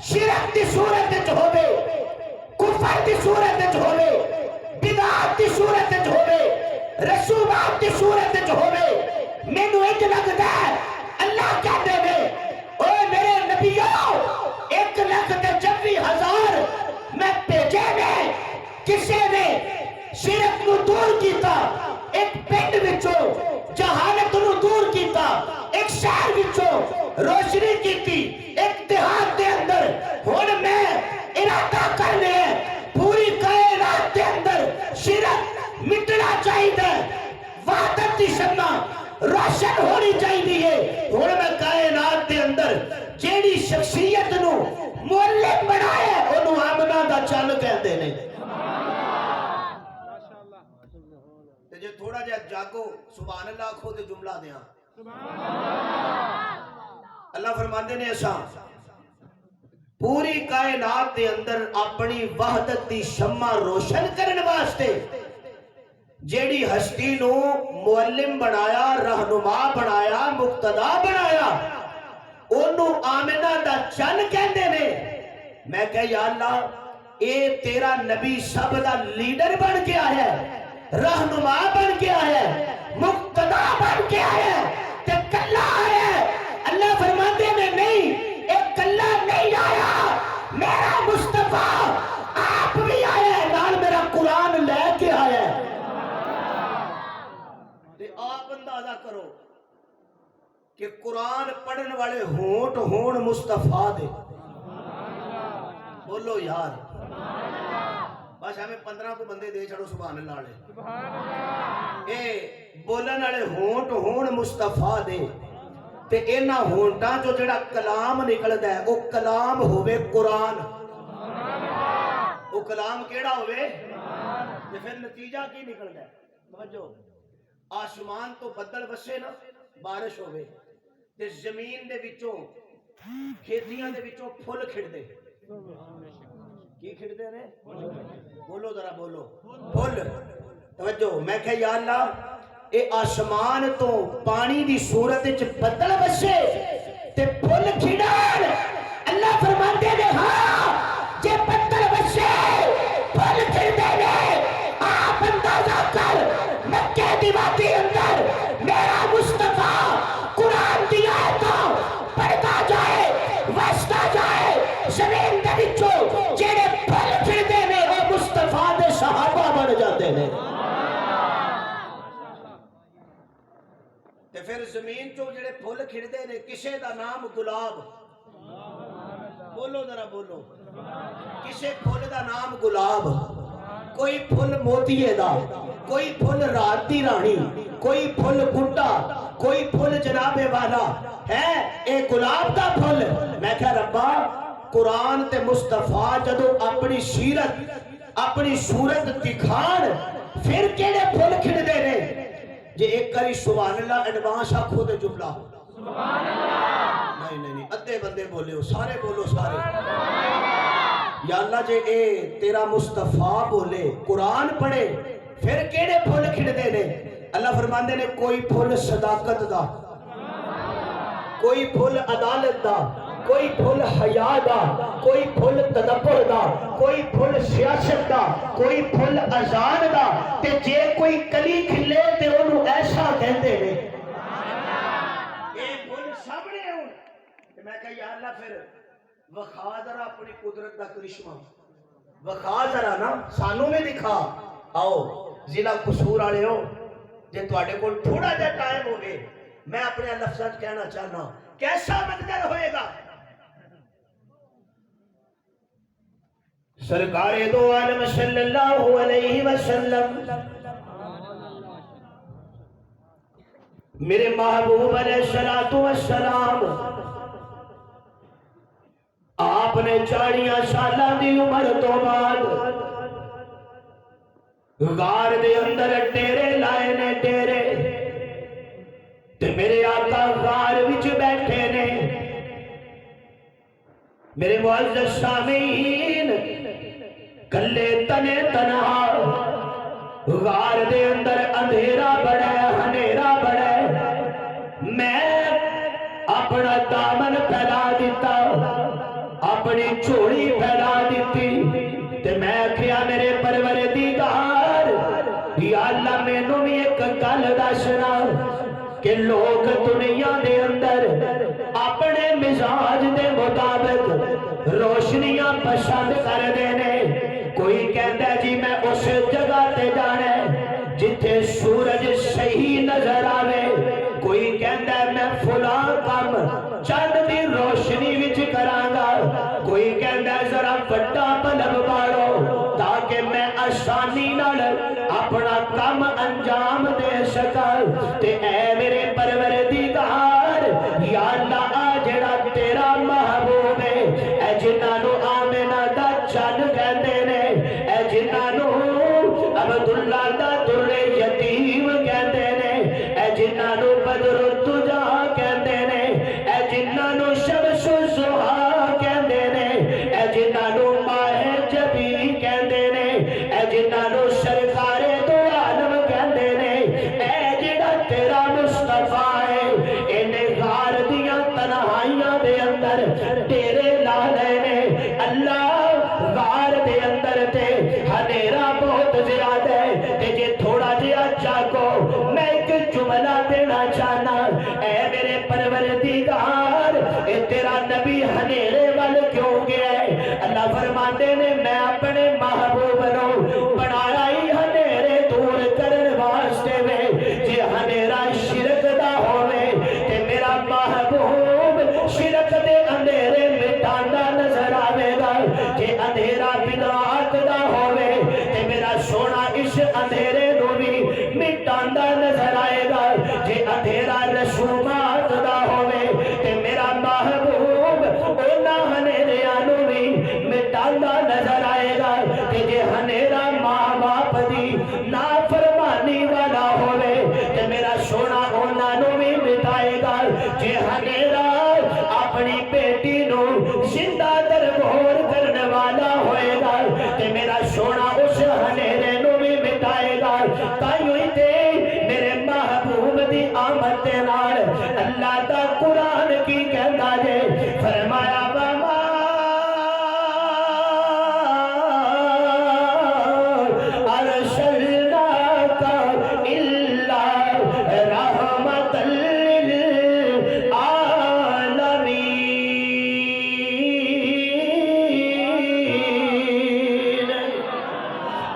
شرک دی صورت وچ ہوے، کفر دی صورت وچ ہوے، بدعت دی صورت وچ ہوے، رسومات دی صورت وچ ہوے، مینوں انج لگدا ہے اللہ کہندے نے اے میرے نبیوں 1,96,000 میں بھیجے نے، کسے نے شرک نو دور کیتا، ایک پنڈ وچوں جہالت نو دور کیتا، ایک شہر وچوں روشنی کیتی، ایک دیہات دے اندر ہن میں ارادہ کرنے پوری کائنات دے اندر شرک مٹنا چاہیے، وحدت دی شمع روشن ہونی چاہیے۔ ہن میں کائنات دے اندر جیڑی شخصیت نو مولد بنایا انہوں آمنہ دا چل کہتے ہیں۔ جے تھوڑا جا جاگو سبحان اللہ کھو دے جملہ دیا، اللہ فرماندے نے ایسا پوری کائنات دے اندر اپنی وحدت دی شمع روشن کرنے واسطے جیڑی ہستی نو معلم بنایا، رہنما بنایا، مقتدا بنایا، انہوں آمنہ دا چن کہندے نے۔ میں کہا یا اللہ اے تیرا نبی سب دا لیڈر بن کے آیا ہے، رہنما بن کے آیا ہے، مقتدا بن کے آیا ہے، تے کلا آیا ہے۔ اللہ فرماتے نے نہیں، ایک کلا نہیں آیا، میرا مصطفیٰ آپ بھی آیا ہے، نال میرا قرآن لے کے آیا ہے۔ تے آپ اندازہ کرو کہ قرآن پڑھن والے ہونٹ ہون مصطفیٰ دے، بولو یار، بس ہمیں 15 کو بندے دے چھڑو سبحان اللہ علیہ، اے بولن والے ہونٹ ہون مصطفیٰ دے، تے اینا ہونٹاں جو جڑا کلام نکل دا ہے وہ کلام ہوئے قرآن، وہ کلام کیڑا ہوئے، تے پھر نتیجہ کی نکل دا ہے، توجہ، آسمان تو بدل وسے نا، بارش ہوئے، تے زمین دے وچوں کھیتیاں دے وچوں پھل کھڑ دے، کی کھڑ دے نے؟ بولو ذرا بولو، پھل، توجہ، میں کہا یا اللہ اے آسمان تو پانی دی صورت وچ بدل وسے تے پھل کھڑان، اللہ فرماندے نے ہاں جے بدل وسے پھل کھڑ دے نے، آپ اندازہ کر مکہ دی وادی اندر میرا مصطفیٰ قرآن دی آیتوں پڑھتا جائے، وستا جائے، زمین دے وچوں جڑے پھل کھڑدے نے وہ مصطفیٰ دے صحابہ بن جاتے ہیں۔ تے پھر زمین چوں جڑے پھل کھڑدے نے کسے دا نام گلاب، بولو ذرا بولو، کسے پھل دا نام گلاب، کوئی پھل موتیے دا، کوئی پھل رات دی رانی، کوئی پھل گھٹا، کوئی پھل جناب والا ہے، اے گلاب دا پھل۔ میں کہا ربا قرآن تے مصطفیٰ جدو اپنی سیرت اپنی صورت دکھان پھر کیڑے پھل کھڑ دے نے، جے ایک کری سبحان اللہ ایڈوانس آکھو دے جملہ سبحان اللہ، نہیں ادھے بندے بولے ہو، سارے بولو سارے، یا اللہ جے اے تیرا مصطفیٰ بولے قرآن پڑھے پھر کیڑے پھل کھڑ دے نے؟ اللہ فرماندے نے کوئی پھل صداقت دا، کوئی پھل عدالت دا، کوئی پھل حیا دا، کوئی پھل تدبر دا، کوئی پھل سیاست دا، کوئی پھل اذان دا، تے جے کوئی کلی کھلے تے انہوں ایسا کہندے نے اے پھل سامنے ہوں۔ میں کہا یا اللہ پھر وخا ذرا اپنی قدرت دا کرشمہ، وخا ذرا نا سانوں میں دکھا۔ آؤ ضلع قصور والے ہو، جے تواڈے کول تھوڑا جا ٹائم ہوگے میں اپنے لفظات کہنا چاہنا کیسا منظر ہوئے گا۔ سرکار دو عالم صلی اللہ علیہ وسلم میرے محبوب علیہ السلام آپ نے 40 سالہ دی عمر تو بعد غار دے اندر ڈیرے لائے نے، ڈیرے تے میرے آقا غار وچ بیٹھے نے۔ میرے معزز سامعین کلے تنے تنہا غار دے اندر اندھیرا بڑا ہے، ہنیرا بڑا ہے، میں اپنا دامن پھیلا دیتا، اپنی چوڑی پھیلا دیتی تے میں آکھیا میرے پروردگار یا اللہ مینوں بھی ایک گل دسنا کہ لوگ دنیا دے اندر اپنے مزاج دے مطابق روشنیاں پسند کر دینے کوئی کہتا ہے جی میں اس جگہ تے جانا ہے جتھے سورج صحیح نظر آوے کوئی کہتا ہے میں فلاں کام چند دی روشنی وچ کرانگا کوئی کہتا ہے ذرا بڑا بلب بارو تاکہ میں آسانی نال اپنا کام انجام دے سکا تے اے میرے پروردگار یا اللہ آ جڑا تیرا محبوب ہے اے جنہاں آمنہ دا چن کہتے نے اے جنہاں عبداللہ دا در یتیم کہتے نے اے جنہاں بدر الدجا کہتے نے اے جنہاں شمس الضحا کہتے نے اے جنہاں ماہ جبی کہتے نے اے جنہاں سرکار دو عالم کہتے نے اے جڑا تیرا مصطفیٰ ہے انہیں غار دیاں تنہائیاں دے اندر تیرے لا لینے اللہ غار دے اندر تے ہنیرا بہت زیادہ ہے تے جے تھوڑا جیا چاکو میں ایک جملہ دینا چاہنا اے میرے پروردگار اے تیرا نبی ہنیرے وال کیوں گیا ہے اللہ فرماتے نے میں اپنے محبوب نو بنایا ہی ہنیرے دور کرن واسطے میں جے ہنیرا شرک دا ہوئے تے میرا محبوب شرک دے اندھیرے مٹانا نظر آوے گا جے اندھیرا بدعات دا ہوئے تے میرا سونا اس اندھیرے نو بھی مٹانا نظر آئے گا جے اندھیرا رسومات دا ہوئے تے میرا محبوب اونا ہنیریا نو بھی مٹانا نظر آئے گا تے جے ہنیرا ماں باپ دی نافرمانی والا ہوئے تے میرا سونا اونا نو بھی مٹائے گا جے ہنیرا اپنی بیٹی نو زندہ درگور کرنے والا ہوئے گا تے میرا سونا اس ہنیرے نو بھی مٹائے گا تائیوں ہی تے میرے محبوب دی آمد دے نال اللہ دا قرآن کی کہتا جے فرمایا وما ارسلناک الا رحمۃ للعالمین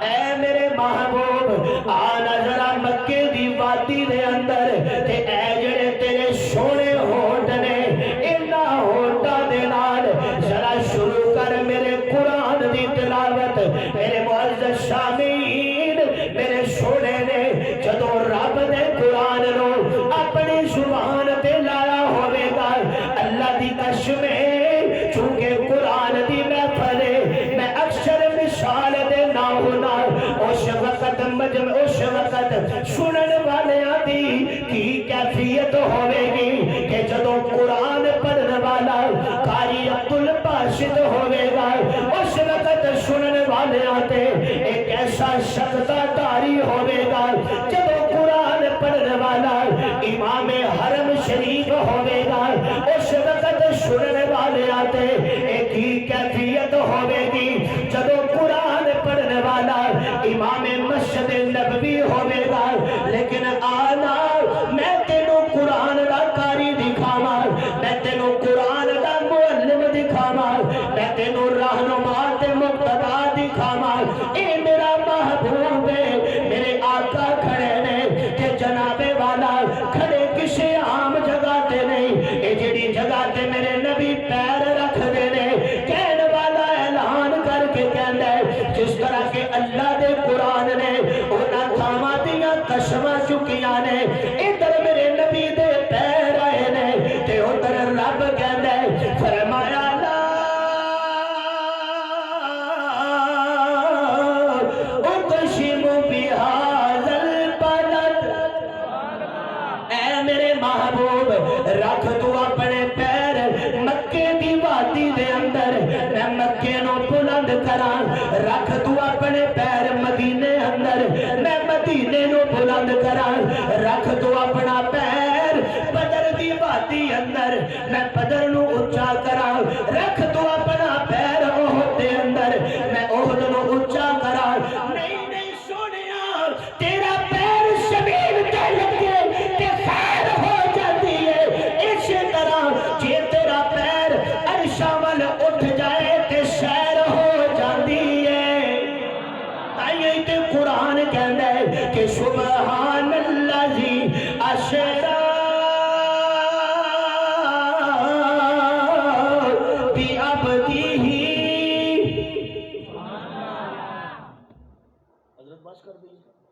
اے میرے محبوب آنا ذرا مکے دی وادی دے اندر تے اے جڑے تیرے سونے ہوٹ نے انہا ہوٹا دے نال ذرا شروع کر میرے قرآن دی تلاوت میرے معزز سامعین میرے سونے نے جدو رب نے قرآن نو اپنی زبان تے لایا ہوئے گا اللہ دی قسمیں چونکہ قرآن دی محفل میں اکثر مثال دے نہ ہونا اس وقت مجمع اس وقت سنن والے دی کی کیفیت ہوئے گی کہ جدو قرآن پڑھنے والا قاری عبدالباسط ہوئے گا اس وقت سنن والے آتے ایک ایسا شکتا داری ہوئے گا جدو قرآن پڑھنے والا امام حرم شریف ہوئے گا اس وقت سنن والے آتے ایک ہی کیفیت ہوئے گی جدو قرآن پڑھنے والا امام مسجد نبوی ہوئے گا لیکن آنا میں تینوں قرآن دا قاری دکھاوا میں تینوں قرآن دا معلم دکھاوا میں تینوں رہنما تے مقتدا دکھاوا اے میرا محبوب ہے میرے آقا کھڑے نے کہ جناب والا کھڑے کسی عام جگہ تے نہیں اے جڑی جگہ تے میرے نبی پیر رکھ دے نے کہنے والا اعلان کر کے کہندا ہے جس طرح کہ اللہ دے قرآن نے انہاں تھاواں دیاں قسماں چکیاں نے ادھر میرے نبی دے پیر آئے نے تے ادھر رب کہندا ہے فرمایا لا اقسم بہذا البلد اے میرے محبوب رکھ تو اپنے پیر مکے دی وادی دے اندر میں مکے نو بلند کران رکھ تو اپنے پیر مدینے اندر میں مدینے نو بلند کران رکھ تو اپنا پیر بدر دی وادی اندر میں بدر نو اچھا کران رکھ تو اپنا سبحان الذی اسرا بعبدہ. حضرت بس کر دیجیے.